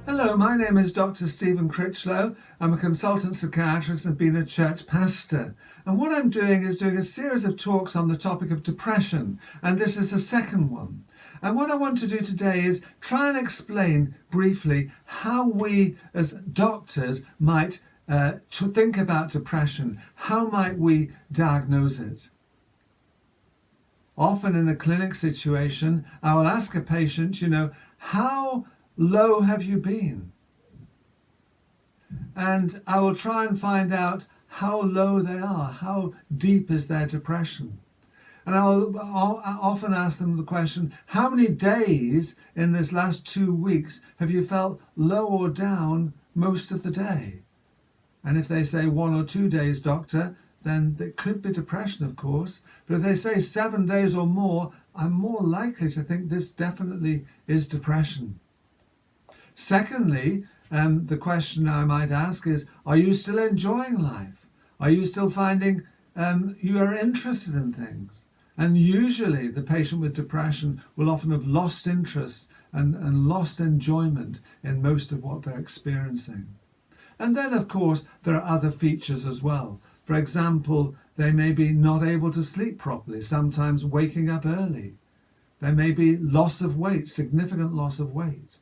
Hello, my name is Dr. Stephen Critchlow. I'm a consultant psychiatrist and have been a church pastor. And what I'm doing is doing a series of talks on the topic of depression, and this is the second one. And what I want to do today is try and explain briefly how we as doctors might think about depression. How might we diagnose it? Often in a clinic situation, I will ask a patient, how low have you been? And I will try and find out how low they are, how deep is their depression. And I'll often ask them the question, how many days in this last 2 weeks have you felt low or down most of the day? And if they say 1 or 2 days, doctor, then it could be depression, of course. But if they say 7 days or more, I'm more likely to think this definitely is depression. Secondly, the question I might ask is, are you still enjoying life? Are you still finding you are interested in things? And usually the patient with depression will often have lost interest and lost enjoyment in most of what they're experiencing. And then, of course, there are other features as well. For example, they may be not able to sleep properly, sometimes waking up early. There may be loss of weight, significant loss of weight.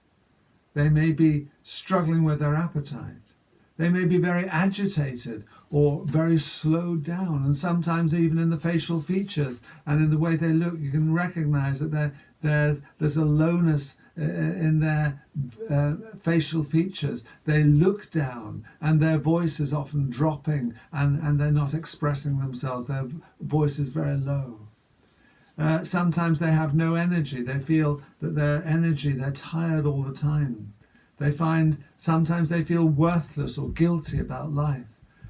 They may be struggling with their appetite. They may be very agitated or very slowed down, and sometimes even in the facial features and in the way they look, you can recognize that there's a lowness in their facial features. They look down and their voice is often dropping and they're not expressing themselves. Their voice is very low. Sometimes they have no energy. They feel that they're tired all the time. Sometimes they feel worthless or guilty about life.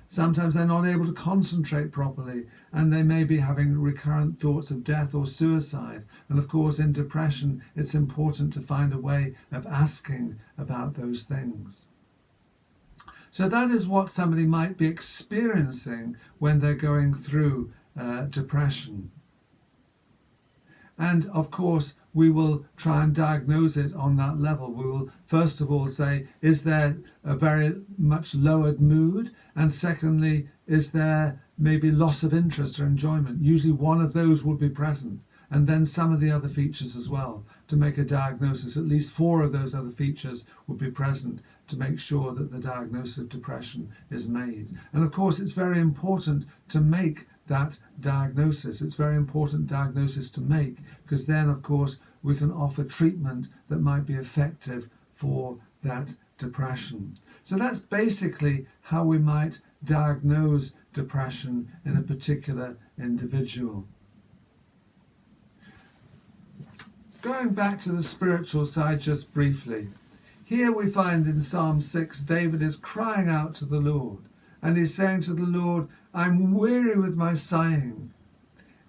Sometimes they're not able to concentrate properly, and they may be having recurrent thoughts of death or suicide. And of course, in depression, it's important to find a way of asking about those things. So that is what somebody might be experiencing when they're going through depression. And of course, we will try and diagnose it on that level. We will first of all say, is there a very much lowered mood? And secondly, is there maybe loss of interest or enjoyment? Usually one of those would be present. And then some of the other features as well to make a diagnosis. At least 4 of those other features would be present to make sure that the diagnosis of depression is made. And of course, it's very important to make that diagnosis. It's very important diagnosis to make, because then, of course, we can offer treatment that might be effective for that depression. So that's basically how we might diagnose depression in a particular individual. Going back to the spiritual side just briefly, here we find in Psalm 6, David is crying out to the Lord, and he's saying to the Lord, I'm weary with my sighing.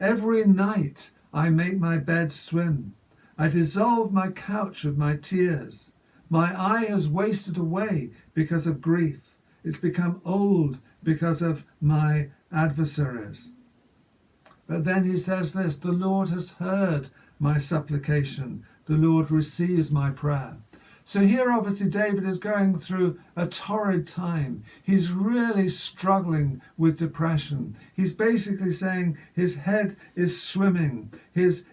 Every night I make my bed swim. I dissolve my couch with my tears. My eye has wasted away because of grief. It's become old because of my adversaries. But then he says this, the Lord has heard my supplication. The Lord receives my prayer. So here obviously David is going through a torrid time. He's really struggling with depression. He's basically saying his head is swimming. He's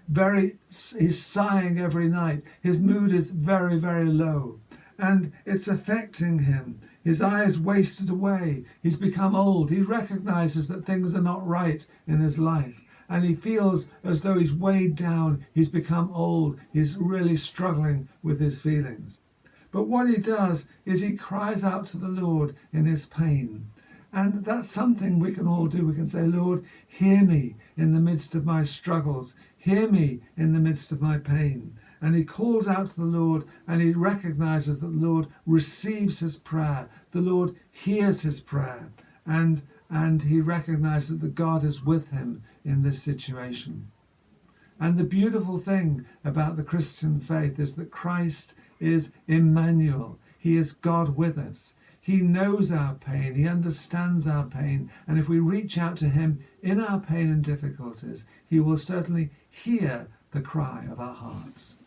sighing every night. His mood is very, very low. And it's affecting him. His eyes wasted away. He's become old. He recognizes that things are not right in his life. And he feels as though he's weighed down. He's become old. He's really struggling with his feelings. But what he does is he cries out to the Lord in his pain. And that's something we can all do. We can say, Lord, hear me in the midst of my struggles. Hear me in the midst of my pain. And he calls out to the Lord, and he recognizes that the Lord receives his prayer. The Lord hears his prayer. And he recognizes that God is with him in this situation. And the beautiful thing about the Christian faith is that Christ is Emmanuel. He is God with us. He knows our pain. He understands our pain. And if we reach out to him in our pain and difficulties, he will certainly hear the cry of our hearts.